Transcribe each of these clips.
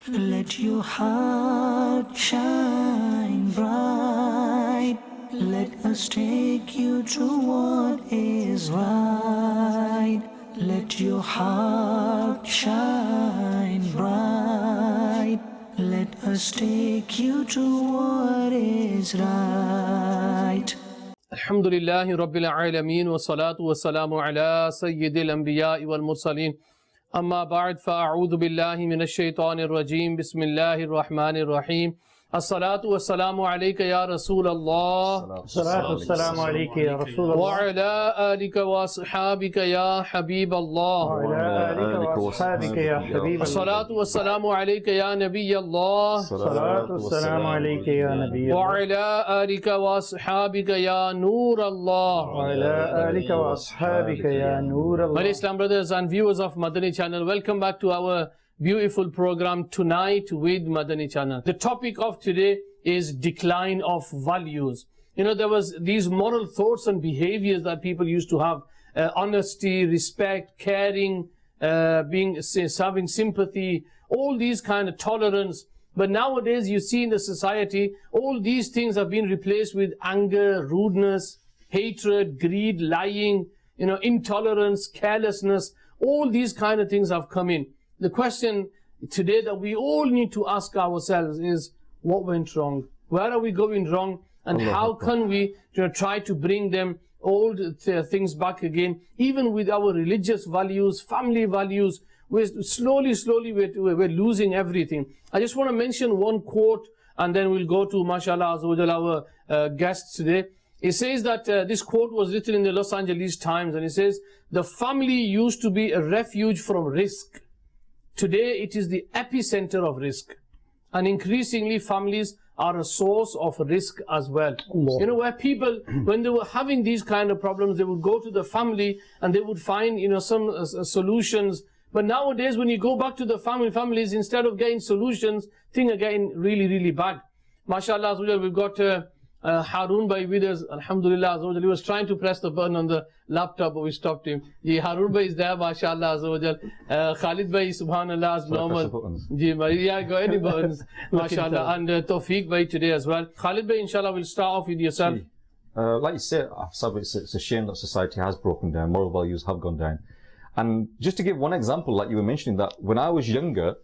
Let your heart shine bright. Let us take you to what is right. Let your heart shine bright. Let us take you to what is right. Alhamdulillahi Rabbil Alameen wa salatu wa salamu ala Sayyidil Anbiya'i wal Mursaleen. Amma ba'd fa'a'udhu billahi minash shaitanir rajeem. Bismillahir Rahmanir Rahim. As-salatu wa salamu alayka ya Rasulallah. Salatu wassalamu alayka ya Rasulullah. Wa ala alika wa ashabika ya Habiballah. Wa ala alika wa ashabika ya Habiballah. As-salatu wa salamu alayka ya Nabiyyallah. Salatu wassalamu alayka ya Nabiyyallah. Wa ala alika wa ashabika ya Noorallah. Wa ala alika wa ashabika ya Noorallah. My Islam brothers and viewers of Madani Channel, welcome back to our beautiful program Tonight with Madani Channel. The topic of today is decline of values. You know, there was these moral thoughts and behaviors that people used to have. Honesty, respect, caring, having sympathy, all these kind of tolerance. But nowadays you see in the society, all these things have been replaced with anger, rudeness, hatred, greed, lying, intolerance, carelessness. All these kind of things have come in. The question today that we all need to ask ourselves is, what went wrong? Where are we going wrong? And how can we try to bring them old things back again? Even with our religious values, family values, we're slowly we're losing everything. I just want to mention one quote, and then we'll go to, mashallah, our guests today. It says that this quote was written in the Los Angeles Times, and it says, the family used to be a refuge from risk. Today it is the epicenter of risk. And increasingly families are a source of risk as well. Allah. Where people, when they were having these kind of problems, they would go to the family and they would find, some solutions. But nowadays when you go back to the families, instead of getting solutions, things are getting really bad. MashaAllah, we've got Harun Bhai with us, Alhamdulillah. He was trying to press the button on the laptop, but we stopped him. Harun Bhai is there, MashaAllah. Khalid Bhai, Subhanallah, is normal. Yeah, go any buttons, MashaAllah. And Tawfiq Bhai today as well. Khalid Bhai, inshallah, we'll start off with yourself. Like you said, it's a shame that society has broken down, moral values have gone down. And just to give one example, like you were mentioning, that when I was younger,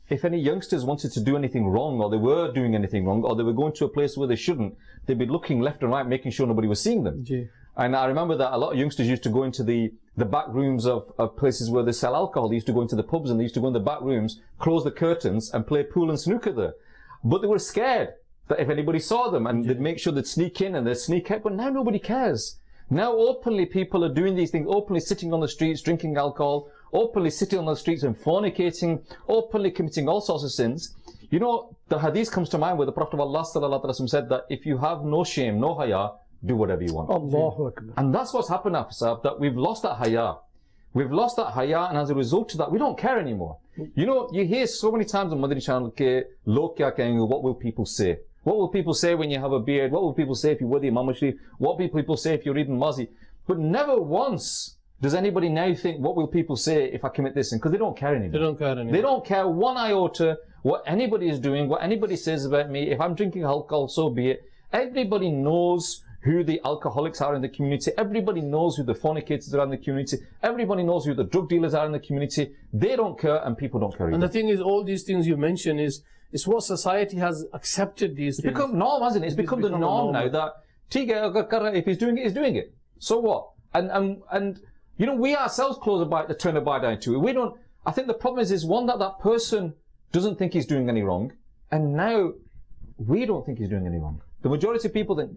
if any youngsters wanted to do anything wrong, or they were doing anything wrong, or they were going to a place where they shouldn't, they'd be looking left and right, making sure nobody was seeing them. Yeah. And I remember that a lot of youngsters used to go into the back rooms of places where they sell alcohol. They used to go into the pubs and they used to go in the back rooms, close the curtains and play pool and snooker there. But they were scared that if anybody saw them, and they'd make sure they'd sneak in and they'd sneak out. But now nobody cares. Now openly people are doing these things, openly sitting on the streets, drinking alcohol, openly sitting on the streets and fornicating, openly committing all sorts of sins. The hadith comes to mind where the Prophet of Allah said that if you have no shame, no haya, do whatever you want. Allahu Akbar. And that's what's happened, Afsab, that we've lost that haya. We've lost that haya, and as a result of that, we don't care anymore. You hear so many times on Madani Channel, what will people say? What will people say when you have a beard? What will people say if you wear the Imam Sharif? What will people say if you're reading Mazi? But never once does anybody now think, what will people say if I commit this sin? Because they don't care anymore. They don't care anymore. They don't care one iota what anybody is doing, what anybody says about me. If I'm drinking alcohol, so be it. Everybody knows who the alcoholics are in the community. Everybody knows who the fornicators are in the community. Everybody knows who the drug dealers are in the community. They don't care, and people don't care either. And the thing is, all these things you mention is what society has accepted these things. It's become norm, hasn't it? It's become the norm now that if he's doing it, he's doing it. So what? And we ourselves turn a blind eye to it. We don't. I think the problem is one that person doesn't think he's doing any wrong, and now we don't think he's doing any wrong. The majority of people think,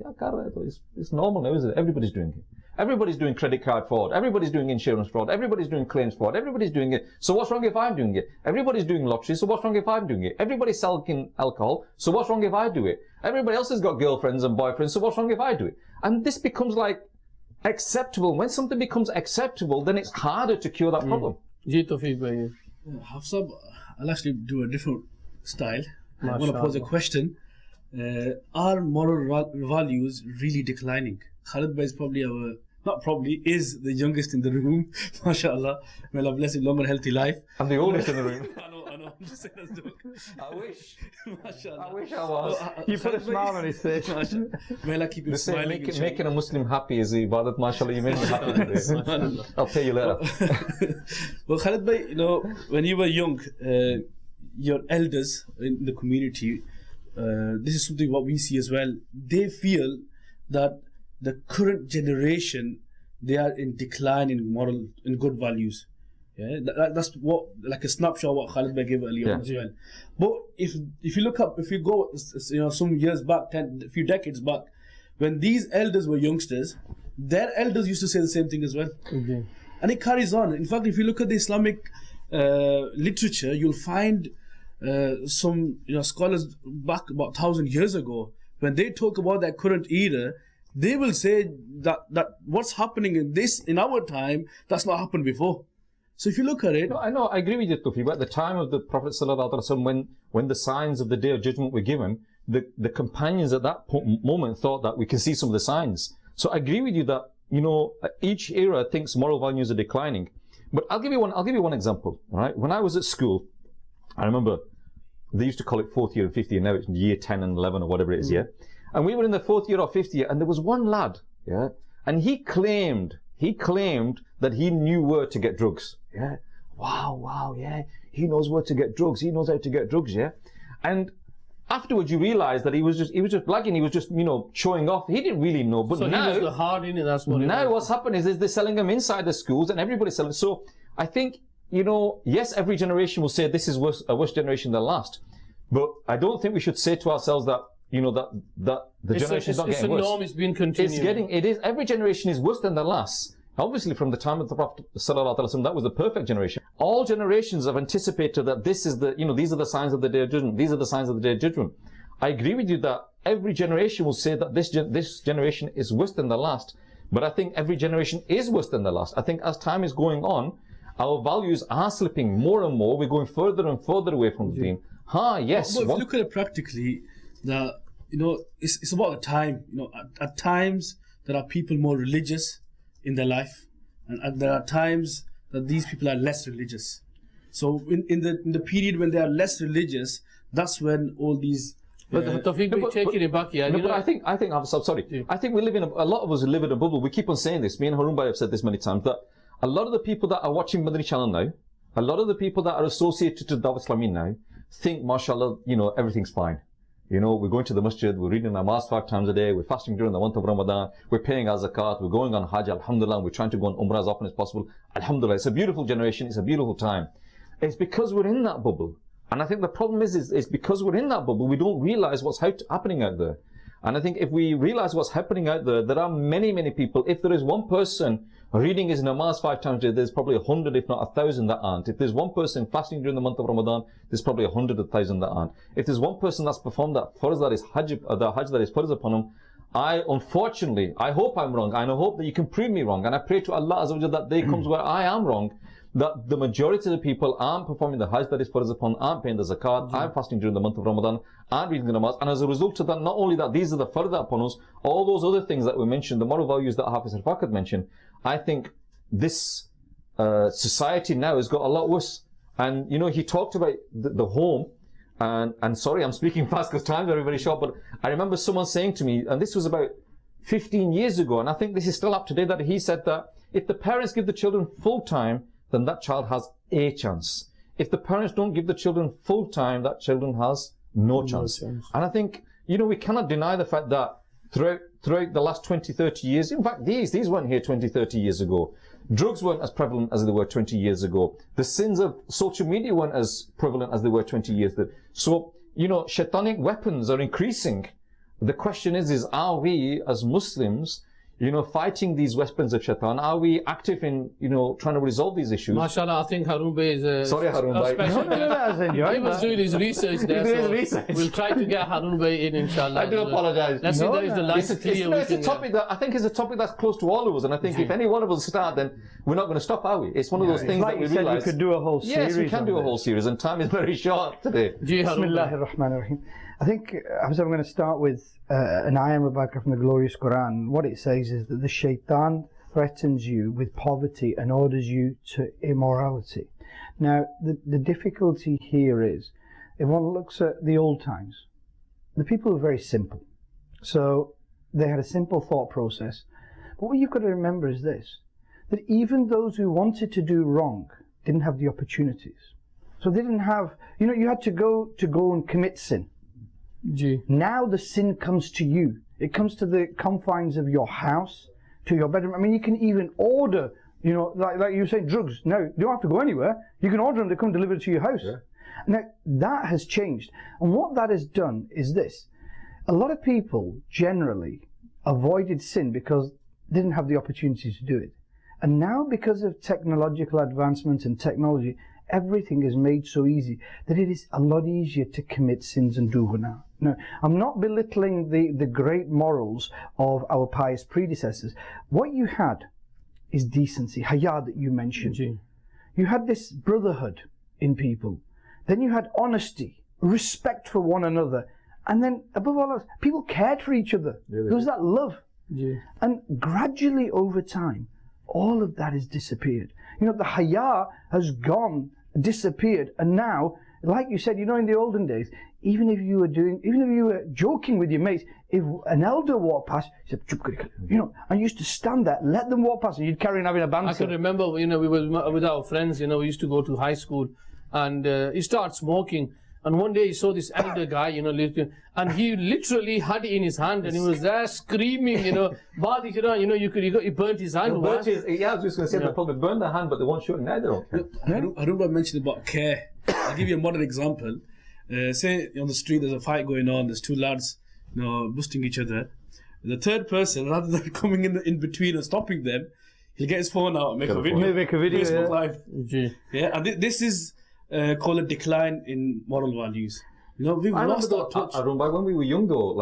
it's normal now, isn't it? Everybody's doing it. Everybody's doing credit card fraud. Everybody's doing insurance fraud. Everybody's doing claims fraud. Everybody's doing it. So what's wrong if I'm doing it? Everybody's doing lottery. So what's wrong if I'm doing it? Everybody's selling alcohol. So what's wrong if I do it? Everybody else has got girlfriends and boyfriends. So what's wrong if I do it? And this becomes like acceptable. When something becomes acceptable, then it's harder to cure that problem. Hafsab, I'll actually do a different style. I want to pose a question. Are moral values really declining? Khalid Bhai is probably is the youngest in the room. MashaAllah. May Allah bless him, long and healthy life. I'm the oldest in the room. I know, I'm just saying that's a joke. I wish. MashaAllah. I wish I was. You put a smile on his face. May Allah keep you They say smiling. making a Muslim happy is ibadat. MashaAllah, you made me happy today. Subhanallah. I'll pay you later. Well, Khalid bhai, you know, when you were young, your elders in the community, this is something what we see as well. They feel that the current generation, they are in decline in moral, in good values. Yeah, that's what, like a snapshot of what Khalid bhai gave earlier on as well. But if you look up, if you go, you know, some years back, a few decades back, when these elders were youngsters, their elders used to say the same thing as well. Okay. And it carries on. In fact, if you look at the Islamic literature, you'll find some, you know, scholars back about 1,000 years ago, when they talk about that current era, they will say that what's happening in our time, that's not happened before. So if you look at it, No, I know, I agree with you, Tufi, but at the time of the Prophet ﷺ, when the signs of the Day of Judgment were given, the companions at that moment thought that we can see some of the signs. So I agree with you that, you know, each era thinks moral values are declining. But I'll give you one example, all right? When I was at school, I remember they used to call it 4th year and 5th year, now it's year 10 and 11 or whatever it is, yeah? And we were in the 4th year or 5th year, and there was one lad, yeah? And he claimed that he knew where to get drugs, yeah? Wow, yeah? He knows where to get drugs, he knows how to get drugs, yeah? And afterwards you realize that he was just blagging, he was just, you know, showing off. He didn't really know. But So now, he was the hard in it, that's what it now was. what's happened is they're selling them inside the schools and everybody's selling. So I think, you know, yes, every generation will say this is a worse generation than last. But I don't think we should say to ourselves that, you know, that the generation is not getting worse. It's a norm, it's been continuing. Every generation is worse than the last. Obviously, from the time of the Prophet ﷺ, that was the perfect generation. All generations have anticipated that this is the, you know, these are the signs of the Day of Judgment. These are the signs of the Day of Judgment. I agree with you that every generation will say that this generation is worse than the last. But I think every generation is worse than the last. I think as time is going on, our values are slipping more and more. We're going further and further away from the deen. Yes. But if you look at it practically, that, you know, it's about the time. You know, at times there are people more religious in their life, and there are times that these people are less religious. So in the period when they are less religious, that's when all these. But Tawfiq, taking it back here. No, but I think I'm sorry. Yeah. I think we live in a lot of us live in a bubble. We keep on saying this. Me and Harun Bhai have said this many times, that a lot of the people that are watching Madani Channel now, a lot of the people that are associated to Dawah Islami now, think, mashallah, you know, everything's fine. You know, we're going to the masjid, we're reading namaz 5 times a day, we're fasting during the month of Ramadan, we're paying our zakat, we're going on Hajj, alhamdulillah, we're trying to go on Umrah as often as possible. Alhamdulillah, it's a beautiful generation, it's a beautiful time. It's because we're in that bubble. And I think the problem is because we're in that bubble, we don't realize what's happening out there. And I think if we realize what's happening out there, there are many, many people. If there is one person reading his namaz 5 times a day, there's probably 100, if not 1,000 that aren't. If there's one person fasting during the month of Ramadan, there's probably 100,000 that aren't. If there's one person that's performed that farz, that is hajj, the hajj that is farz upon him, I hope I'm wrong, and I hope that you can prove me wrong. And I pray to Allah Azza wa Jalla that day comes where I am wrong, that the majority of the people aren't performing the hajj that is farz upon, aren't paying the zakat, aren't fasting during the month of Ramadan, aren't reading the namaz. And as a result of that, not only that, these are the farda upon us, all those other things that we mentioned, the moral values that Hafiz al-Faqat mentioned, I think this society now has got a lot worse. And, you know, he talked about the home, and sorry, I'm speaking fast because time's very, very short, but I remember someone saying to me, and this was about 15 years ago, and I think this is still up to date, that he said that if the parents give the children full time, then that child has a chance. If the parents don't give the children full time, that children has no chance. And I think, you know, we cannot deny the fact that throughout the last 20, 30 years, in fact, these weren't here 20, 30 years ago. Drugs weren't as prevalent as they were 20 years ago. The sins of social media weren't as prevalent as they were 20 years ago. So, you know, shaitanic weapons are increasing. The question is are we as Muslims, you know, fighting these weapons of shaitan? Are we active in, you know, trying to resolve these issues? MashaAllah, I think Harun Bhai is Sorry, Harun Bhai. He was doing his research there, so we'll try to get Harun Bhai in, inshallah. I do apologize. Let's see, there is the line clear. It's a topic that I think is a topic that's close to all of us, and I think if any one of us start, then we're not going to stop, are we? It's one of those things like that we you said, realize. you could do a whole series. Yes, we can do a whole series, and time is very short today. Bismillahir Rahmanir Rahim. I think I'm going to start with an ayah Mubarakah from the glorious Quran. What it says is that the shaitan threatens you with poverty and orders you to immorality. Now, the difficulty here is, if one looks at the old times, the people were very simple. So they had a simple thought process. But what you've got to remember is this, that even those who wanted to do wrong didn't have the opportunities. So they didn't have, you had to go and commit sin. Gee. Now the sin comes to you. It comes to the confines of your house, to your bedroom. I mean, you can even order, like you say, drugs. No, you don't have to go anywhere. You can order them to come deliver it to your house. Yeah. Now, that has changed. And what that has done is this. A lot of people generally avoided sin because they didn't have the opportunity to do it. And now, because of technological advancement and technology, everything is made so easy that it is a lot easier to commit sins and do ghunaah. No, I'm not belittling the great morals of our pious predecessors. What you had is decency, haya that you mentioned. Gee. You had this brotherhood in people. Then you had honesty, respect for one another. And then, above all else, people cared for each other. Yeah, there was that love. Yeah. And gradually over time, all of that has disappeared. The haya has disappeared. And now, like you said, in the olden days, even if you were joking with your mates, if an elder walked past, you said, and you used to stand there, let them walk past, and you'd carry on having a banter. I can remember, we were with our friends, we used to go to high school, and he started smoking. And one day he saw this elder guy, and he literally had it in his hand, and he was there screaming, he burnt his hand. I was just going to say, they probably burned their hand, but they won't shoot it either. Harunbhai mentioned about care. I'll give you a modern example. Say on the street there's a fight going on, there's two lads, busting each other. The third person, rather than coming in between and stopping them, he'll get his phone out and make a video. Facebook Live. Yeah, and this is called a decline in moral values. We've lost our touch. When we were young though,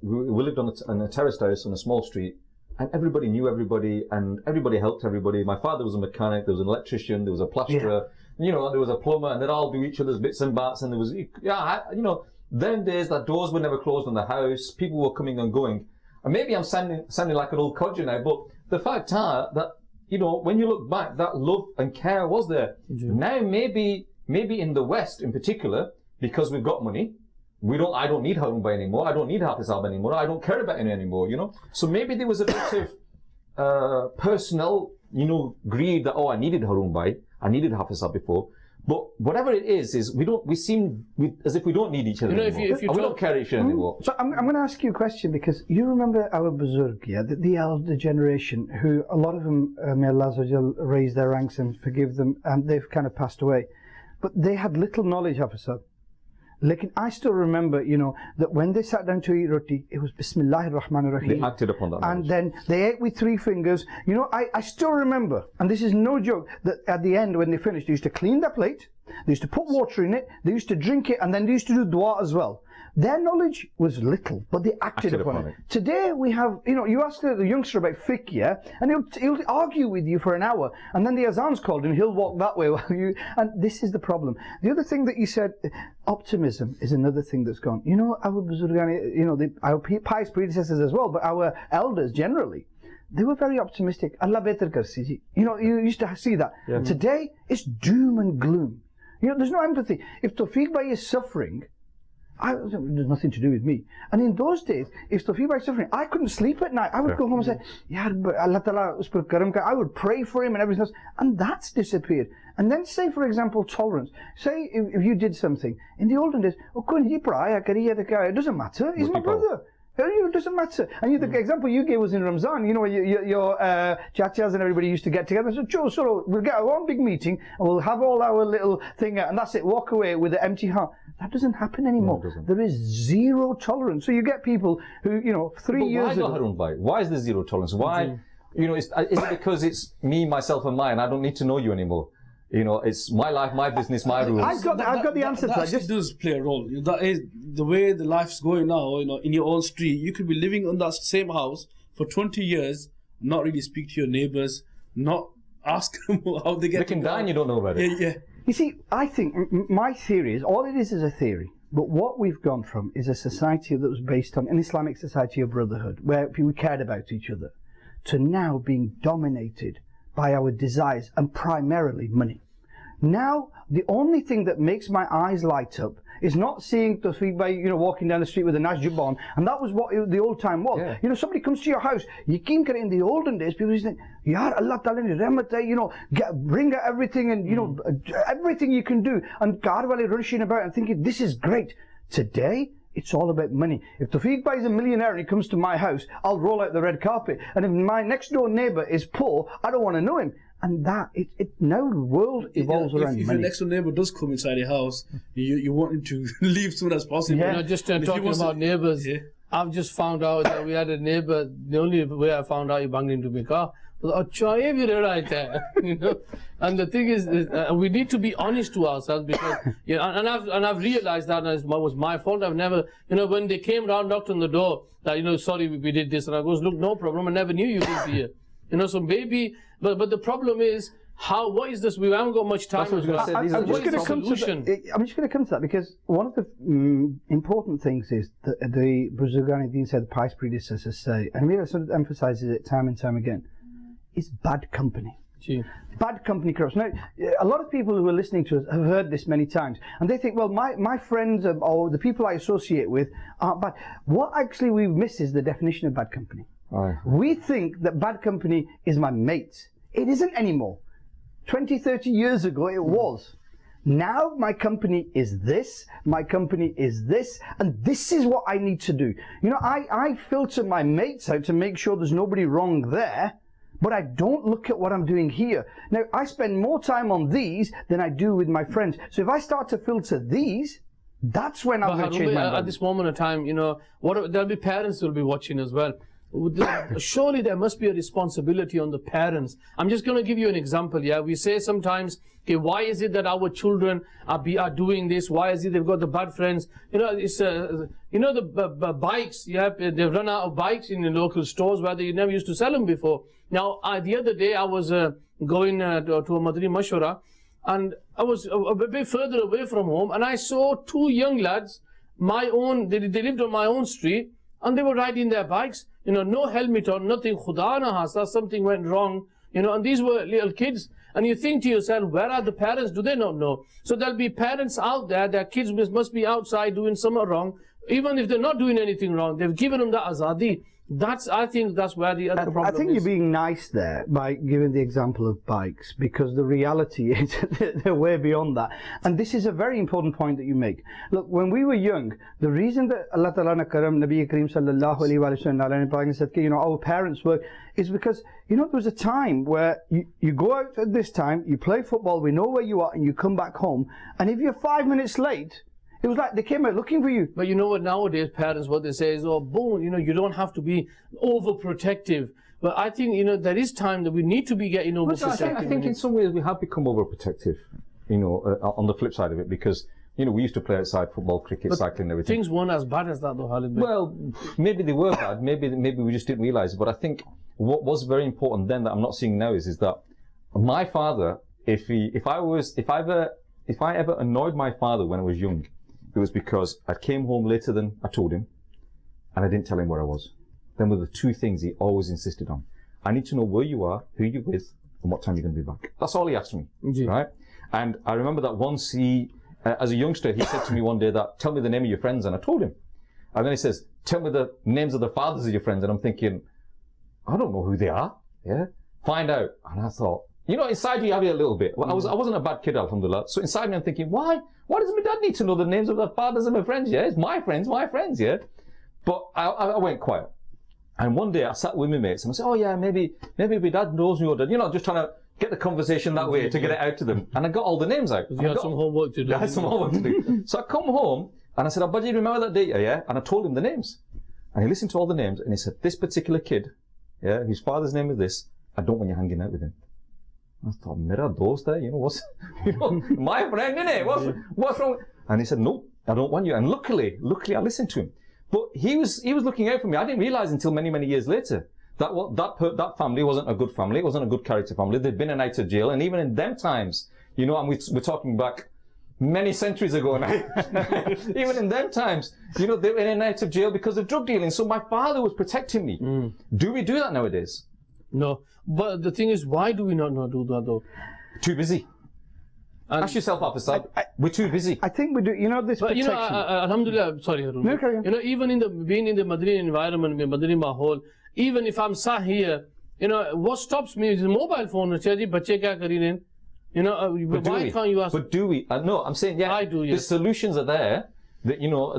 we lived on a terraced house on a small street, and everybody knew everybody, and everybody helped everybody. My father was a mechanic, there was an electrician, there was a plasterer, there was a plumber, and they'd all do each other's bits and bats, and there was, them days that doors were never closed on the house, people were coming and going. And maybe I'm sounding like an old codger now, but the fact are that, when you look back, that love and care was there. Mm-hmm. Now, maybe in the West in particular, because we've got money, I don't need Harunbhai anymore, I don't need Hafiz Ab anymore, I don't care about him anymore, So maybe there was a bit of personal, greed that, I needed Harunbhai, I needed Hafiz Ab before. But whatever it is we seem as if we don't need each other anymore. We don't care each other anymore. So I'm going to ask you a question, because you remember our Buzurg, the elder generation, who a lot of them, may Allah raise their ranks and forgive them, and they've kind of passed away. But they had little knowledge of Hafiz. Like, I still remember, that when they sat down to eat roti, it was Bismillahir Rahmanir Rahim. They acted upon that knowledge. And then they ate with 3 fingers. I still remember, and this is no joke, that at the end when they finished, they used to clean their plate, they used to put water in it, they used to drink it, and then they used to do dua as well. Their knowledge was little, but they acted upon it. Today we have, you ask the youngster about fiqh, and he'll argue with you for an hour, and then the azan's called and he'll walk that way and this is the problem. The other thing that you said, optimism, is another thing that's gone. Our Buzurgani, our pious predecessors as well, but our elders generally, they were very optimistic. Allah better karsi. You used to see that. Yeah. Today, it's doom and gloom. There's no empathy. If Tawfiq Bhai is suffering, there's nothing to do with me. And in those days, if Tawfiq Bhai is suffering, I couldn't sleep at night. I would go home and say, Allah Ta'ala us par karam ka. I would pray for him and everything else. And that's disappeared. And then say, for example, tolerance. Say if you did something. In the olden days, it doesn't matter. He's my brother. It doesn't matter. And the example you gave was in Ramzan. Your chachas and everybody used to get together. So we'll get one big meeting and we'll have all our little thing, and that's it. Walk away with an empty heart. That doesn't happen anymore. No, there is zero tolerance. So you get people who, 3 years ago. Why is there zero tolerance? Why? Is it because it's me, myself, and mine? I don't need to know you anymore. It's my life, my business, my rules. I've got the answer to that. That does play a role. That is the way the life's going now. In your own street, you could be living in that same house for 20 years, not really speak to your neighbours, not ask them how they get. They can die and you don't know about it. Yeah. You see, I think my theory is, all it is a theory. But what we've gone from is a society that was based on an Islamic society of brotherhood, where people cared about each other, to now being dominated by our desires and primarily money. Now, the only thing that makes my eyes light up is not seeing Tawfiq Bhai, walking down the street with a nice jubba on. And that was what the old time was. Yeah. Somebody comes to your house, Yaqeen kare, in the olden days, people used to think, Yaar, Allah Ta'ala ni rahmat hai, bring out everything and, everything you can do. And car wale rushing about and thinking, this is great. Today, it's all about money. If Tawfiq Bhai is a millionaire and he comes to my house, I'll roll out the red carpet. And if my next door neighbour is poor, I don't want to know him. And that, now the world evolves around money. If your next door neighbour does come inside your house, you want him to leave soon as possible. Yeah. Just talking about neighbours, I've just found out that we had a neighbour, the only way I found out he banged into my car. And the thing is, we need to be honest to ourselves, because and I've realized that it was my fault. I've never, when they came round, knocked on the door, that sorry we did this, and I goes, look, no problem, I never knew you would be here. So maybe, but the problem is, what is this? We haven't got much time. I'm just What is the I'm just solution? going to come to that, because one of the important things is that the Buzurgan Deen said, the pious predecessors say, and we sort of emphasises it time and time again, is bad company. Gee. Bad company corrupts. Now, a lot of people who are listening to us have heard this many times, and they think, well, my friends or the people I associate with aren't bad. What actually we miss is the definition of bad company. We think that bad company is my mate. It isn't anymore. 20, 30 years ago it was. Now my company is this, my company is this, and this is what I need to do. I filter my mates out to make sure there's nobody wrong there, but I don't look at what I'm doing here. Now, I spend more time on these than I do with my friends. So if I start to filter these, that's when I'm going to change my mind. At this moment in time, there'll be parents who will be watching as well. Surely there must be a responsibility on the parents. I'm just going to give you an example. We say sometimes, okay, why is it that our children are doing this? Why is it they've got the bad friends? It's the bikes. They've run out of bikes in the local stores where they never used to sell them before. Now, the other day I was going to a Madani Mashwara, and I was a bit further away from home, and I saw two young lads, they lived on my own street, and they were riding their bikes, no helmet on, nothing, khuda na hasta, something went wrong, and these were little kids. And you think to yourself, where are the parents? Do they not know? So there'll be parents out there, their kids must be outside doing something wrong. Even if they're not doing anything wrong, they've given them the azadi. I think that's where the other problem is. I think you're being nice there by giving the example of bikes, because the reality is they're way beyond that. And this is a very important point that you make. Look, when we were young, the reason that Allah Ta'ala na karam, Nabi Kareem sallallahu alayhi wa sallam said, our parents were, is because, there was a time where you go out at this time, you play football, we know where you are, and you come back home, and if you're 5 minutes late, it was like they came out looking for you. But you know what, nowadays parents, what they say is, oh, boom, you don't have to be overprotective. But I think, there is time that we need to be getting overprotective. I think in some ways we have become overprotective, on the flip side of it, because, we used to play outside, football, cricket, cycling, everything. Things weren't as bad as that though, Khalid. Well, maybe they were bad, maybe we just didn't realise. But I think what was very important then that I'm not seeing now is that my father, if I ever annoyed my father when I was young, it was because I came home later than I told him, and I didn't tell him where I was. Them were the two things he always insisted on. I need to know where you are, who you're with, and what time you're going to be back. That's all he asked me, right? And I remember that once as a youngster, he said to me one day that, tell me the name of your friends, and I told him. And then he says, tell me the names of the fathers of your friends, and I'm thinking, I don't know who they are, find out. And I thought, inside you have it a little bit. Well, I wasn't a bad kid, alhamdulillah. So inside me I'm thinking, why does my dad need to know the names of the fathers of my friends, It's my friends, But I went quiet. And one day I sat with my mates and I said, oh yeah, maybe my dad knows me, or just trying to get the conversation that way to get it out to them. And I got all the names out. You had some homework to do. I had some homework to do. So I come home and I said, Abba, do you remember that day? Yeah. And I told him the names. And he listened to all the names and he said, this particular kid, his father's name is this, I don't want you hanging out with him. I thought, Mera dost hai, what's, my friend, innit? What's wrong? And he said, no, I don't want you. And luckily I listened to him. But he was looking out for me. I didn't realize until many, many years later that family wasn't a good family. It wasn't a good character family. They'd been in and out of jail. And even in them times, and we're talking back many centuries ago now. Even in them times, they were in and out of jail because of drug dealing. So my father was protecting me. Do we do that nowadays? No. But the thing is, why do we not do that though? Too busy. Ask yourself, Officer, we're too busy. I think we do. You know this But protection. Alhamdulillah, sorry, Harun. No, carry on. You know, even in the being in the Madani environment, Madani Mahol, even if I'm sat here, you know, what stops me is the mobile phone. You know, why can't you ask? But do we? No, I'm saying, yeah, I do, yes. The solutions are there. That you know,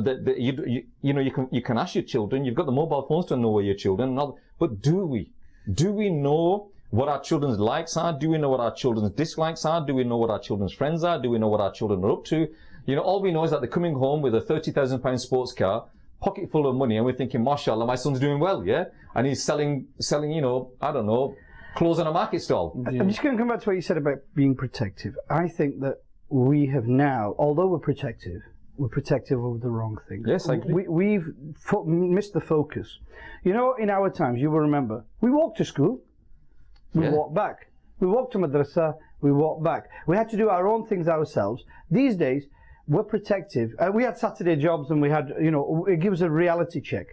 you can ask your children. You've got the mobile phones to know where your children. But do we? Do we know what our children's likes are? Do we know what our children's dislikes are? Do we know what our children's friends are? Do we know what our children are up to? You know, all we know is that they're coming home with a £30,000 sports car, pocket full of money, and we're thinking, mashallah, my son's doing well, yeah? And he's selling, you know, I don't know, clothes on a market stall. I'm just going to come back to what you said about being protective. I think that we have now, although we're protective over the wrong things. Yes, I agree. We've missed the focus. You know, in our times, you will remember, we walked to school. We walk back. We walk to madrasa, we walk back. We had to do our own things ourselves. These days, we're protective. We had Saturday jobs and we had, you know, it gives a reality check.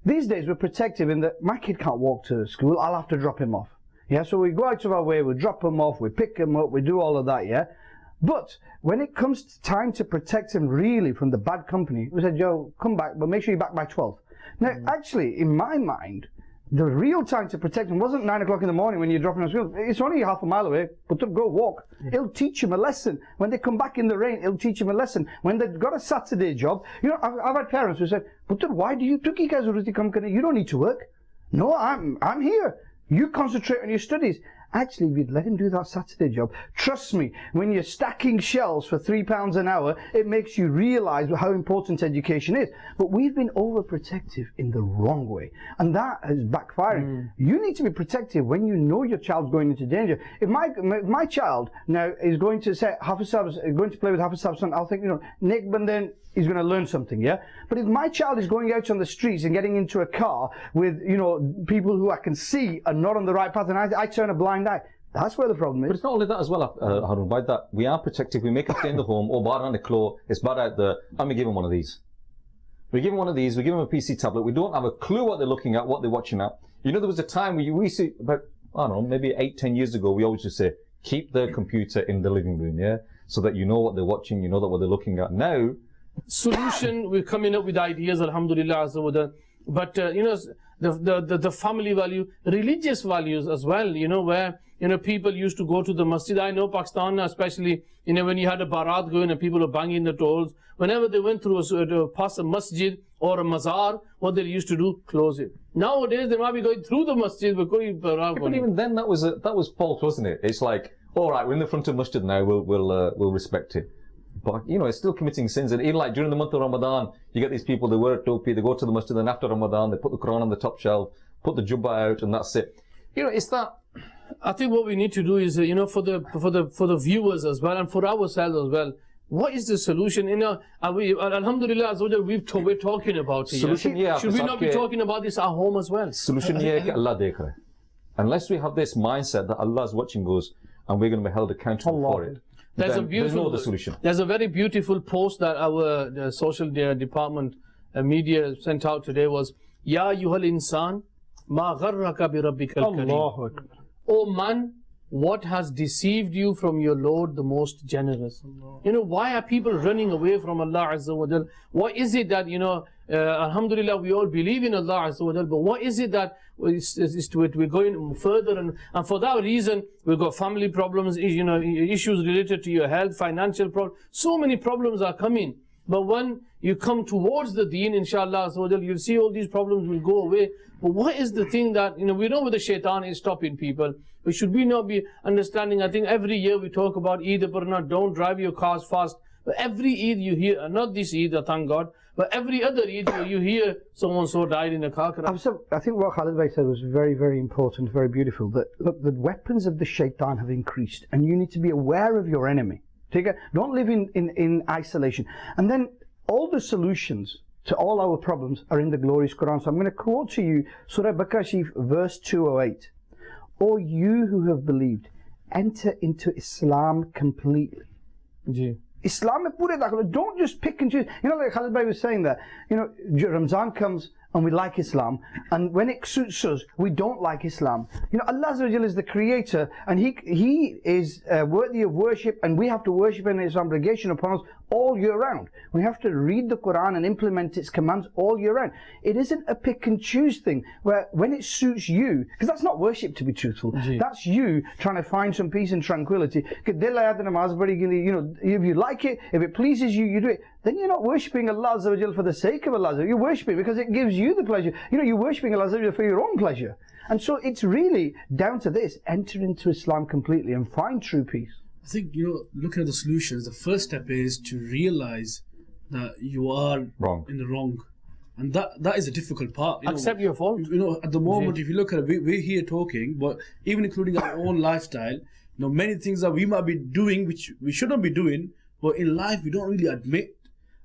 These days, we're protective in that my kid can't walk to school, I'll have to drop him off. Yeah, so we go out of our way, we drop him off, we pick him up, we do all of that, yeah? But when it comes to time to protect him really from the bad company, we said, Joe, come back, but make sure you're back by 12. Now, actually, in my mind, the real time to protect him wasn't 9 o'clock in the morning when you're dropping him to school. It's only half a mile away, but to go walk. It'll teach him a lesson. When they come back in the rain, it'll teach him a lesson. When they've got a Saturday job, you know, I've had parents who said, but why do you took you guys to come? You don't need to work. No, I'm here. You concentrate on your studies. Actually, if you'd let him do that Saturday job, trust me, when you're stacking shelves for £3 an hour, it makes you realise how important education is. But we've been overprotective in the wrong way, and that is backfiring. You need to be protective when you know your child's going into danger. If my child now is going to say going to play with Hafiz Sabson, I'll think, you know, Nick, but then he's going to learn something, yeah? But if my child is going out on the streets and getting into a car with, you know, people who I can see are not on the right path, and I turn a blind eye, that's where the problem is. But it's not only that as well, Harun. By that, we are protective. We make him stay in the home. Oh, bad on the claw. It's bad out there. And we give him one of these. We give him one of these. We give him a PC tablet. We don't have a clue what they're looking at, what they're watching at. You know, there was a time where we see, about, I don't know, maybe 8-10 years ago, we always just say, keep the computer in the living room, yeah? So that you know what they're watching, you know what they're looking at. Now, solution, we're coming up with ideas, alhamdulillah, but you know, the family value, religious values as well, you know, where, you know, people used to go to the masjid. I know Pakistan especially, you know, when you had a barat going and people were banging the doors, whenever they went through past a masjid or a mazar, what they used to do, close it. Nowadays they might be going through the masjid, but even then that was false, wasn't it? It's like, all right, we're in the front of masjid now, we'll respect it. But, you know, it's still committing sins. And even like during the month of Ramadan, you get these people, they wear a topi, they go to the masjid, and after Ramadan, they put the Quran on the top shelf, put the jubba out, and that's it. You know, it's that. I think what we need to do is, you know, for the viewers as well, and for ourselves as well, what is the solution? You know, alhamdulillah, we're talking about it. Solution, yeah. Should we not be talking about this at home as well? Solution, yeah, Allah dekh raha hai. Unless we have this mindset that Allah is watching us, and we're going to be held accountable for it. There's no other solution. There's a very beautiful post that our social department media sent out today was, Ya ayyuhal insan, ma gharraka bi rabbikal kareem. Oh man, what has deceived you from your Lord the most generous? You know, why are people running away from Allah Azza wa Jal? What is it that, you know, alhamdulillah, we all believe in Allah Azza wa Jal, but what is it that we're going further, and for that reason, we've got family problems, you know, issues related to your health, financial problems, so many problems are coming. But when you come towards the deen, inshallah, you'll see all these problems will go away. But what is the thing that, you know, we know where the shaitan is stopping people, but should we not be understanding? I think every year we talk about Eid al-Barna, don't drive your cars fast. But every Eid you hear, not this Eid, thank God, but every other Eid you hear someone so died in a car crash. I think what Khalid Bhai said was very, very important, very beautiful. That look, the weapons of the shaitan have increased, and you need to be aware of your enemy. Don't live in isolation. And then all the solutions to all our problems are in the glorious Quran. So I'm going to quote to you Surah Baqarah, verse 208. O you who have believed, enter into Islam completely. Islam mein pure dakhil. Don't just pick and choose. You know, like Khalid Bhai was saying that, you know, Ramzan comes and we like Islam, and when it suits us, we don't like Islam. You know, Allah Azza wa Jalla is the creator, and He is worthy of worship, and we have to worship Him, and it's an obligation upon us all year round. We have to read the Quran and implement its commands all year round. It isn't a pick and choose thing, where when it suits you, because that's not worship, to be truthful. That's you trying to find some peace and tranquility. You know, if you like it, if it pleases you, you do it. Then you're not worshipping Allah Azza wa Jalla for the sake of Allah. You're worshipping because it gives you the pleasure. You know, you're worshipping Allah Azza wa Jalla for your own pleasure. And so it's really down to this: enter into Islam completely and find true peace. I think, you know, looking at the solutions, the first step is to realize that you are Wrong. in the wrong. And that is a difficult part. Accept your fault. You know, at the moment, if you look at it, we're here talking, but even including our own lifestyle, you know, many things that we might be doing which we shouldn't be doing, but in life we don't really admit.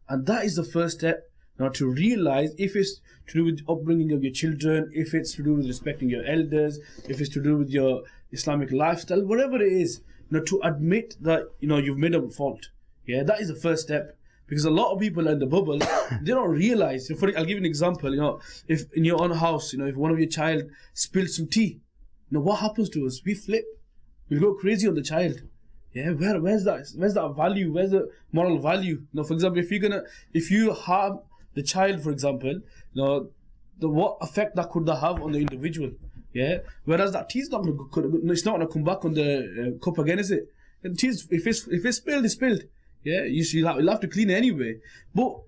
And that is the first step, now, to realize if it's to do with upbringing of your children, if it's to do with respecting your elders, if it's to do with your Islamic lifestyle, whatever it is, you know, to admit that, you know, you've made a fault. Yeah, that is the first step. Because a lot of people in the bubble, they don't realize. I'll give you an example. You know, if in your own house, you know, if one of your child spills some tea, you know, what happens to us? We flip. We go crazy on the child. Yeah, where's that value? Where's the moral value? You know, for example, if you harm the child, for example, you know, what effect that could have on the individual? Yeah, whereas that tea is not gonna come back on the cup again, is it? And tea, if it's spilled, it's spilled. Yeah, you'll have to clean it anyway. But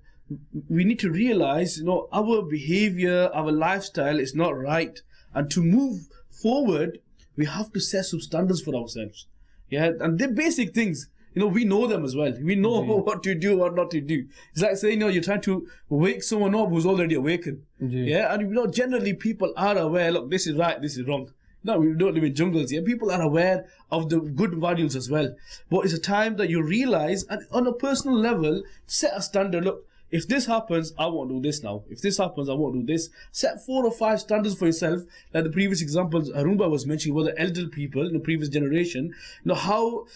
we need to realize, you know, our behavior, our lifestyle is not right, and to move forward, we have to set some standards for ourselves. Yeah, and they're basic things. You know, we know them as well. We know what to do, what not to do. It's like saying, you know, you're trying to wake someone up who's already awakened. Yeah, and you know, generally people are aware, look, this is right, this is wrong. No, we don't live in jungles here. People are aware of the good values as well. But it's a time that you realize, and on a personal level, set a standard. Look, if this happens, I won't do this now. If this happens, I won't do this. Set 4 or 5 standards for yourself. Like the previous examples Harunba was mentioning, were the elder people in the previous generation. How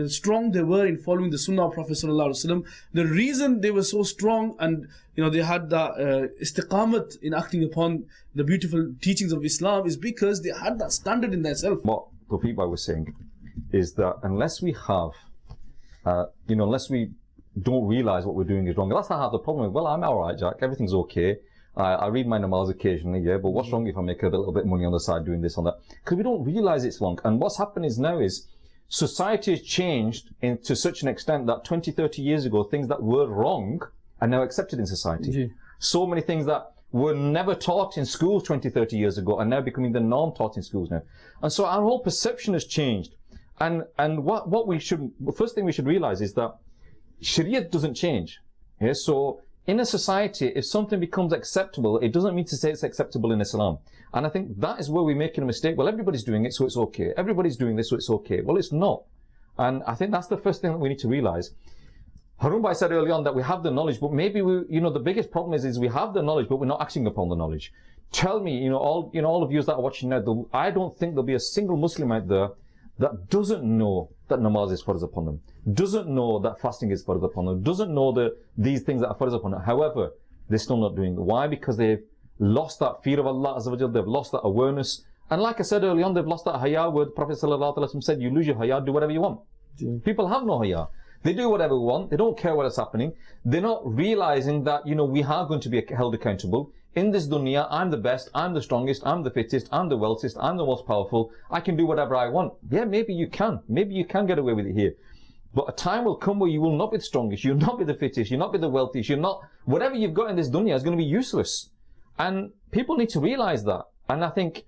strong they were in following the Sunnah of Prophet Sallallahu Alaihi Wasallam. The reason they were so strong, and you know, they had that istiqamat in acting upon the beautiful teachings of Islam, is because they had that standard in themselves. What Tawfiq Bhai was saying is that unless we have, unless we don't realize what we're doing is wrong, that's not have the problem with, well, I'm alright, Jack, everything's okay. I read my namaz occasionally, yeah, but what's wrong if I make a little bit of money on the side doing this, on that? Because we don't realize it's wrong. And what's happened is now is society has changed to such an extent that 20, 30 years ago, things that were wrong are now accepted in society. So many things that were never taught in schools 20, 30 years ago are now becoming the norm taught in schools now. And so our whole perception has changed. And the first thing we should realize is that Sharia doesn't change. Yeah? So in a society, if something becomes acceptable, it doesn't mean to say it's acceptable in Islam. And I think that is where we're making a mistake. Well, everybody's doing it, so it's okay. Everybody's doing this, so it's okay. Well, it's not. And I think that's the first thing that we need to realize. Harun Bhai said early on that we have the knowledge, but maybe the biggest problem is we have the knowledge, but we're not acting upon the knowledge. Tell me, all of you that are watching now, I don't think there'll be a single Muslim out there that doesn't know that namaz is farz upon them, doesn't know that fasting is farz upon them, doesn't know these things that are farz upon them. However, they're still not doing it. Why? Because they've lost that fear of Allah Azza wa Jal, they've lost that awareness. And like I said early on, they've lost that haya, where the Prophet Sallallahu Alaihi Wasallam said, you lose your haya, do whatever you want. People have no haya. They do whatever we want. They don't care what is happening. They're not realizing that, we are going to be held accountable. In this dunya, I'm the best, I'm the strongest, I'm the fittest, I'm the wealthiest, I'm the most powerful. I can do whatever I want. Yeah, maybe you can. Maybe you can get away with it here. But a time will come where you will not be the strongest, you'll not be the fittest, you'll not be the wealthiest, whatever you've got in this dunya is going to be useless. And people need to realize that. And I think,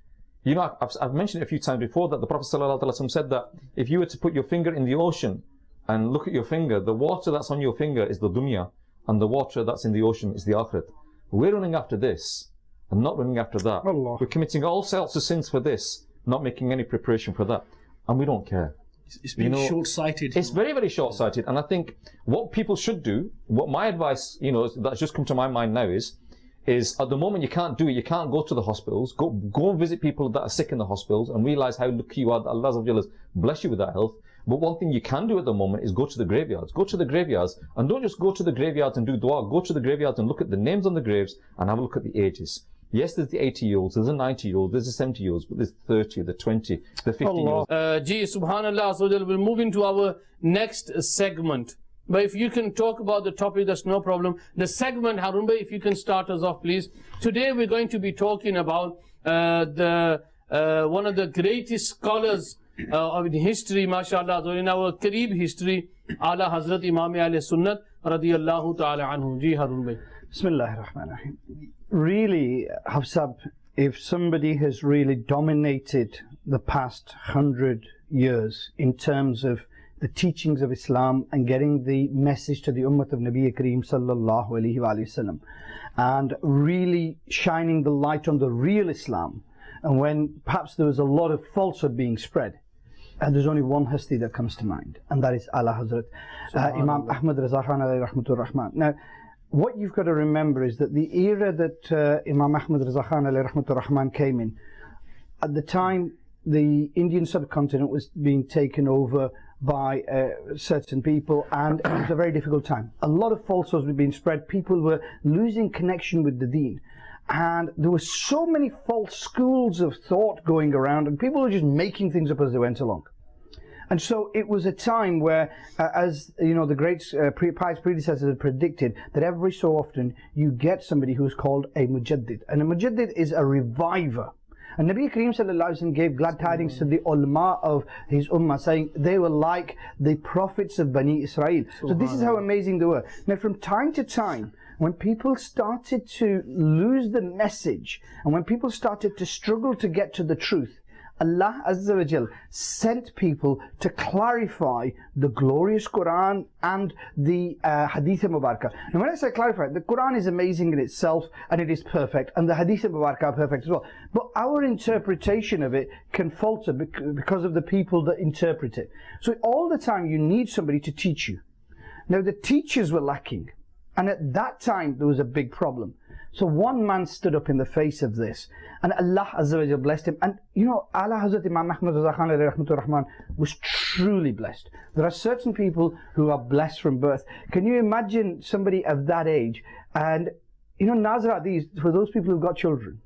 I've mentioned it a few times before that the Prophet ﷺ said that if you were to put your finger in the ocean and look at your finger, the water that's on your finger is the dunya, and the water that's in the ocean is the akhirat. We're running after this and not running after that. Allah. We're committing all sorts of sins for this, not making any preparation for that. And we don't care. It's being short-sighted. It's very, very short-sighted. And I think what people should do, what my advice, that's just come to my mind now is at the moment you can't do it, you can't go to the hospitals, go and visit people that are sick in the hospitals and realize how lucky you are that Allah has blessed you with that health. But one thing you can do at the moment is go to the graveyards. Go to the graveyards, and don't just go to the graveyards and do dua. Go to the graveyards and look at the names on the graves and have a look at the ages. Yes, there's the 80-year-olds, there's the 90-year-olds, there's the 70-year-olds, but there's 30, the 20, the 50-year-olds. Ji, subhanallah, so we'll move into our next segment. But if you can talk about the topic, that's no problem. The segment, Harun Bhai, if you can start us off, please. Today we're going to be talking about one of the greatest scholars of history, mashallah, so in our Kareeb history, Ala Hazrat Imam Ahl Sunnat, radiyallahu ta'ala anhu. Ji, Harun Bhai. Bismillahir Rahmanir Rahim. Really, Hafsab, if somebody has really dominated the past 100 years in terms of the teachings of Islam and getting the message to the Ummah of Nabi Kareem sallallahu alaihi wasallam, and really shining the light on the real Islam, and when perhaps there was a lot of falsehood being spread, and there's only one hasti that comes to mind, and that is Ala Hazrat Imam Ahmad Raza Khan alayhi rahmatur rahman. Now, what you've got to remember is that the era that Imam Ahmad Raza Khan alayhi rahmatur rahman came in, at the time the Indian subcontinent was being taken over by certain people, and it was a very difficult time. A lot of falsehoods were being spread, people were losing connection with the deen, and there were so many false schools of thought going around, and people were just making things up as they went along. And so it was a time where, as you know, the great pious predecessors had predicted, that every so often you get somebody who's called a mujaddid. And a mujaddid is a reviver. And Nabi Kareem sallallahu alaihi wasallam gave glad tidings to the ulama of his ummah, saying they were like the prophets of Bani Israel. So this is how amazing they were. Now, from time to time, when people started to lose the message, and when people started to struggle to get to the truth, Allah Azza wa Jal sent people to clarify the glorious Quran and the Hadith Mubarakah. And when I say clarify, the Quran is amazing in itself and it is perfect, and the Hadith Mubarakah are perfect as well. But our interpretation of it can falter because of the people that interpret it. So all the time you need somebody to teach you. Now the teachers were lacking, and at that time there was a big problem. So one man stood up in the face of this, and Allah Azza wa Jalla blessed him. And you know, Ala Hazrat Imam Ahmad Raza Khan alayhi rahmatur rahman was truly blessed. There are certain people who are blessed from birth. Can you imagine somebody of that age? And you know, Nazra, these, for those people who've got children,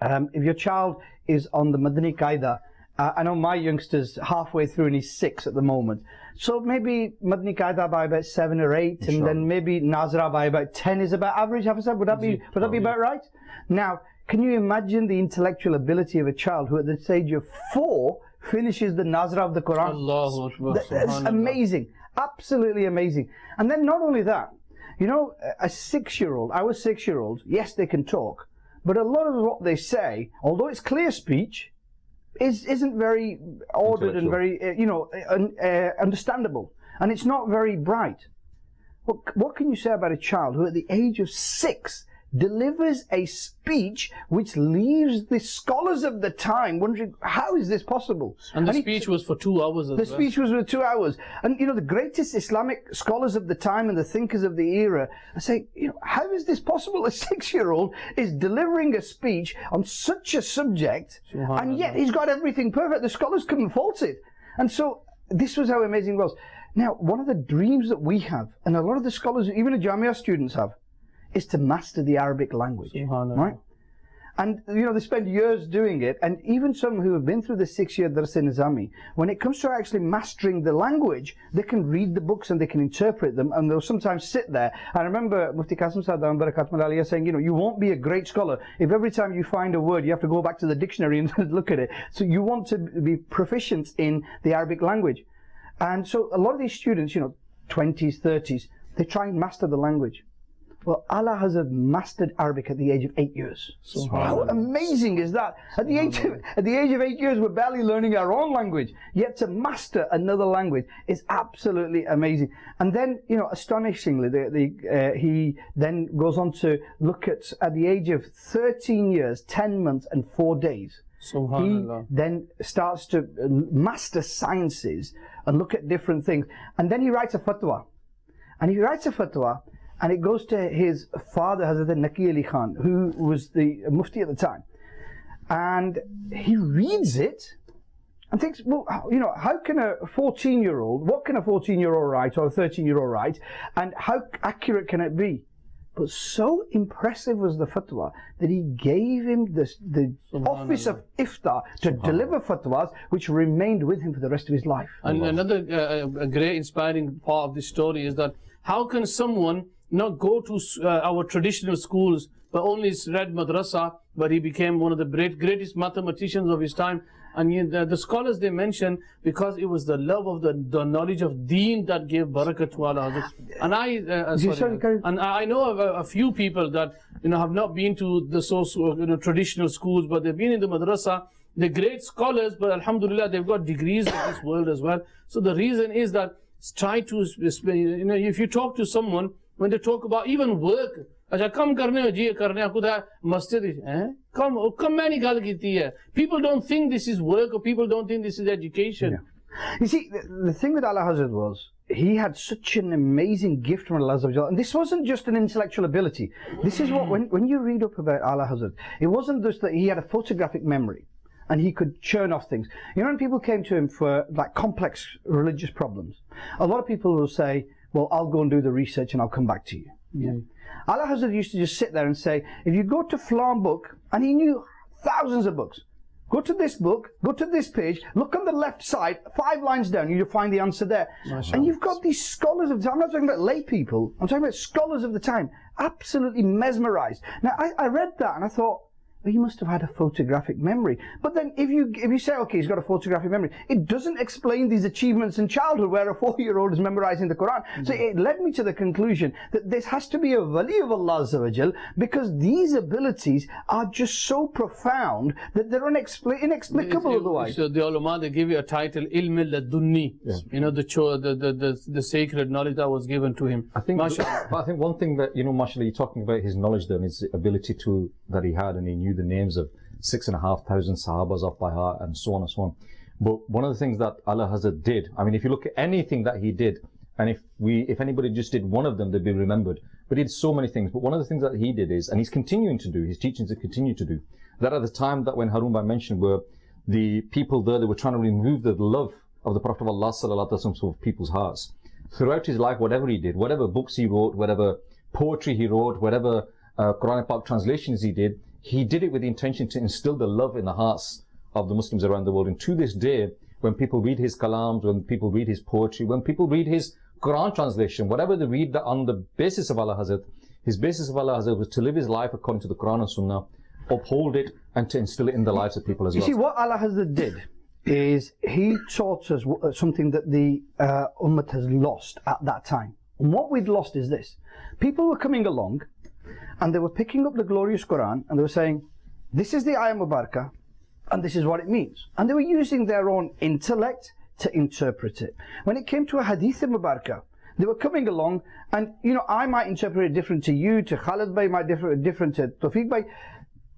if your child is on the Madani Qaida, I know my youngster's halfway through and he's 6 at the moment. So maybe Madani Qaida by about 7 or 8, and then maybe Nazra by about 10 is about average. Would that be about right? Now, can you imagine the intellectual ability of a child who at the age of 4 finishes the Nazra of the Quran? Allahu Akbar. That's amazing. Absolutely amazing. And then not only that, you know, a 6-year-old, our 6-year-olds, yes, they can talk, but a lot of what they say, although it's clear speech, isn't very ordered and very, understandable. And it's not very bright. What can you say about a child who at the age of 6 delivers a speech which leaves the scholars of the time wondering, how is this possible? And the speech was for 2 hours as well. The speech was for 2 hours. And you know, the greatest Islamic scholars of the time and the thinkers of the era are saying, you know, how is this possible? A 6-year-old is delivering a speech on such a subject, and yet he's got everything perfect. The scholars couldn't fault it. And so this was how amazing it was. Now, one of the dreams that we have, and a lot of the scholars, even the Jamia students have, is to master the Arabic language, right? And you know, they spend years doing it, and even some who have been through the 6-year Dars Nizami, when it comes to actually mastering the language, they can read the books and they can interpret them, and they'll sometimes sit there. I remember Mufti Qasim Saddam Barakat Malaliya saying, you know, you won't be a great scholar if every time you find a word you have to go back to the dictionary and look at it. So you want to be proficient in the Arabic language. And so a lot of these students, you know, 20s, 30s, they try and master the language. Well, Allah has mastered Arabic at the age of 8 years. So how amazing is that? At the age of 8 years, we're barely learning our own language. Yet to master another language is absolutely amazing. And then, you know, astonishingly, he then goes on to look at the age of 13 years, 10 months, and 4 days. He then starts to master sciences and look at different things. And then he writes a fatwa. And he writes a fatwa, and it goes to his father, Hazrat Naqi Ali Khan, who was the mufti at the time. And he reads it, and thinks, well, you know, how can a 14-year-old, what can a 14-year-old write or a 13-year-old write, and how accurate can it be? But so impressive was the fatwa that he gave him the office of iftar to deliver fatwas, which remained with him for the rest of his life. And another a great inspiring part of this story is that how can someone not go to our traditional schools but only read madrasa, but he became one of the greatest mathematicians of his time? And the scholars, they mention, because it was the love of the knowledge of deen that gave barakah to Allah Hazrat. And I know of a few people that, you know, have not been to the traditional schools, but they've been in the madrasa. They're great scholars, but alhamdulillah, they've got degrees of this world as well. So the reason is that try to, you know, if you talk to someone, when they talk about even work, अच्छा कम करने हो जी करने आपको था मस्जिद हैं कम मैंने गल कीती है. People don't think this is work, or people don't think this is education. Yeah. You see, the thing with Allah Hazrat was, he had such an amazing gift from Allah Azza wa Jalla. And this wasn't just an intellectual ability. This is what, when you read up about Allah Hazrat, it wasn't just that he had a photographic memory and he could churn off things. You know, when people came to him for like complex religious problems, a lot of people will say, well, I'll go and do the research and I'll come back to you. Yeah. Allah Hazrat used to just sit there and say, if you go to Flan book, and he knew thousands of books, go to this book, go to this page, look on the left side, 5 lines down, you'll find the answer there. And you've got these scholars of the time, I'm not talking about lay people, I'm talking about scholars of the time, absolutely mesmerized. Now, I read that and I thought, well, he must have had a photographic memory. But then if you say, okay, he's got a photographic memory, it doesn't explain these achievements in childhood where a 4-year-old is memorizing the Quran. So it led me to the conclusion that this has to be a wali of Allah Azza wa Jal, because these abilities are just so profound that they're inexplicable otherwise. So the ulama, they give you a title, ilm al-ladunni, you know, the sacred knowledge that was given to him. I think one thing that, you know, mashallah, you're talking about his knowledge then, his ability that he had, and he knew the names of 6,500 sahabas off by heart, and so on and so on. But one of the things that Allah Hazrat did, I mean, if you look at anything that he did, and if anybody just did one of them, they'd be remembered. But he did so many things. But one of the things that he did is, and he's continuing to do, his teachings are continue to do, that at the time that when Harun Bhai mentioned, were the people there, they were trying to remove the love of the Prophet of Allah sallallahu alaihi wasallam from people's hearts. Throughout his life, whatever he did, whatever books he wrote, whatever poetry he wrote, whatever Quranic Pak translations he did it with the intention to instill the love in the hearts of the Muslims around the world. And to this day, when people read his kalams, when people read his poetry, when people read his Quran translation, whatever they read that on the basis of Allah Hazrat, his basis of Allah Hazrat was to live his life according to the Quran and Sunnah, uphold it, and to instill it in the lives of people as well. You see, what Allah Hazrat did is he taught us something that the Ummah has lost at that time. And what we'd lost is this. People were coming along and they were picking up the glorious Quran and they were saying, this is the Ayah Mubarakah and this is what it means. And they were using their own intellect to interpret it. When it came to a Hadith Mubarakah, they were coming along and, you know, I might interpret it different to you, to Khalid Bhai might different to Tawfiq Bhai.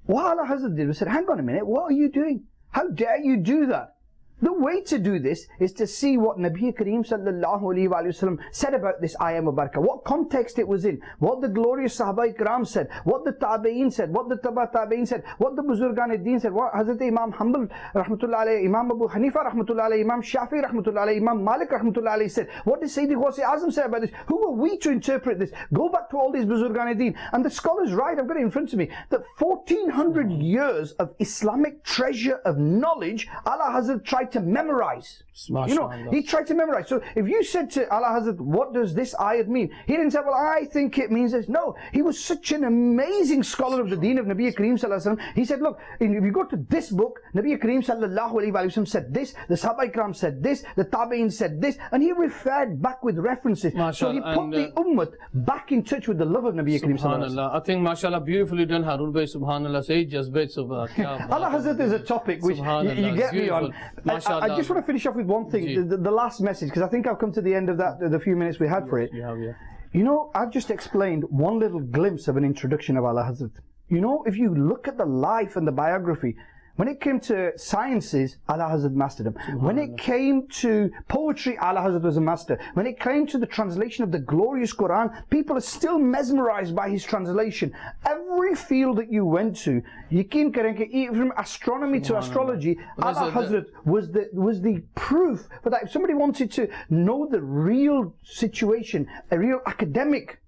What Allah Hazrat did was said, hang on a minute, what are you doing? How dare you do that? The way to do this is to see what Nabi Kareem sallallahu alayhi wa sallam said about this ayah Mubarakah, what context it was in, what the glorious Sahaba Ikram said, what the Tabi'een said, what the Taba Tabi'een said, what the Buzurgan ad-Din said, what Hazrat Imam Hanbal rahmatullah alayhi, Imam Abu Hanifa rahmatullah alayhi, Imam Shafi rahmatullah alayhi, Imam Malik rahmatullah alayhi said, what did Sayyidi Ghusi Azam say about this? Who are we to interpret this? Go back to all these Buzurgan ad-Din. And the scholars write, I've got it in front of me, that 1400 years of Islamic treasure of knowledge Allah Hazrat tried to memorize. You know, he tried to memorize. So if you said to Allah Hazrat, what does this ayat mean? He didn't say, well, I think it means this. No, he was such an amazing scholar of the deen of Nabi Kareem sallallahu alaihi wasallam. He said, look, if you go to this book, Nabi Kareem sallallahu alaihi wasallam said this, the Sahaba Ikram said this, the Tabi'in said this, and he referred back with references. So he put the ummah back in touch with the love of Nabi Kareem sallallahu alaihi wasallam. I think, mashallah, beautifully done, Harun Bhai, subhanallah, say just bait subhanallah. Allah Hazrat is a topic which you get me on. I just want to finish off with one thing, the last message, because I think I've come to the end of the few minutes we had for it. You know, I've just explained one little glimpse of an introduction of Allah Hazrat. You know, if you look at the life and the biography, When it came to sciences, Ala Hazrat mastered them. When it came to poetry, Ala Hazrat was a master. When it came to the translation of the glorious Quran, people are still mesmerized by his translation. Every field that you went to, yaqeen karenke, even from astronomy to astrology, Ala Hazrat was the proof for that. If somebody wanted to know the real situation, a real academic,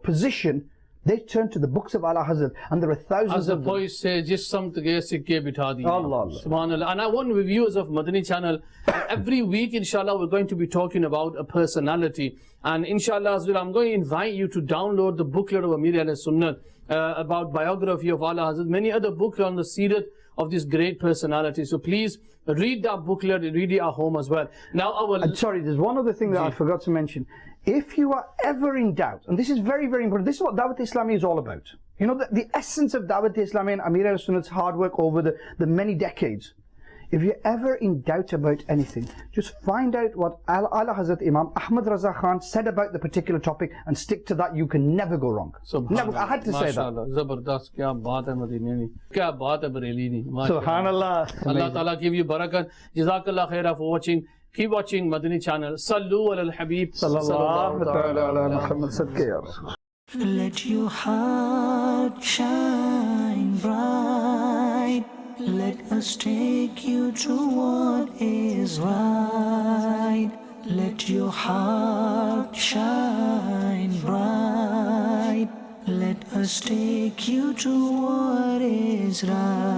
position, they turn to the books of Allah Hazrat, and there are thousands As the of them. poet says, just something sikke bitha diye. Allah. Subhanallah. And I want viewers of Madani Channel, every week inshallah we're going to be talking about a personality, and inshallah as well I'm going to invite you to download the booklet of Amir al-Sunnah about biography of Allah Hazrat, many other booklets on the seerah of this great personality. So please read that booklet, read it at home as well. Now sorry, there's one other thing that I forgot to mention. If you are ever in doubt, and this is very, very important, this is what Dawat Islami is all about. The essence of Dawat Islami and Amir al-Sunnah's hard work over the many decades. If you're ever in doubt about anything, just find out what Ala Hazrat Imam Ahmad Raza Khan said about the particular topic and stick to that. You can never go wrong. Never. I had to say that. Zabardast, kya baat hai Madini ni, kya baat hai Bareili ni. Subhanallah. Allah Ta'ala give you barakat. Jazakallah khairah for watching. Keep watching Madani Channel. Sallu ala al-Habib. Sallallahu ala Muhammad sadqa ya Rasul. Let your heart shine bright. Let us take you to what is right. Let your heart shine bright. Let us take you to what is right.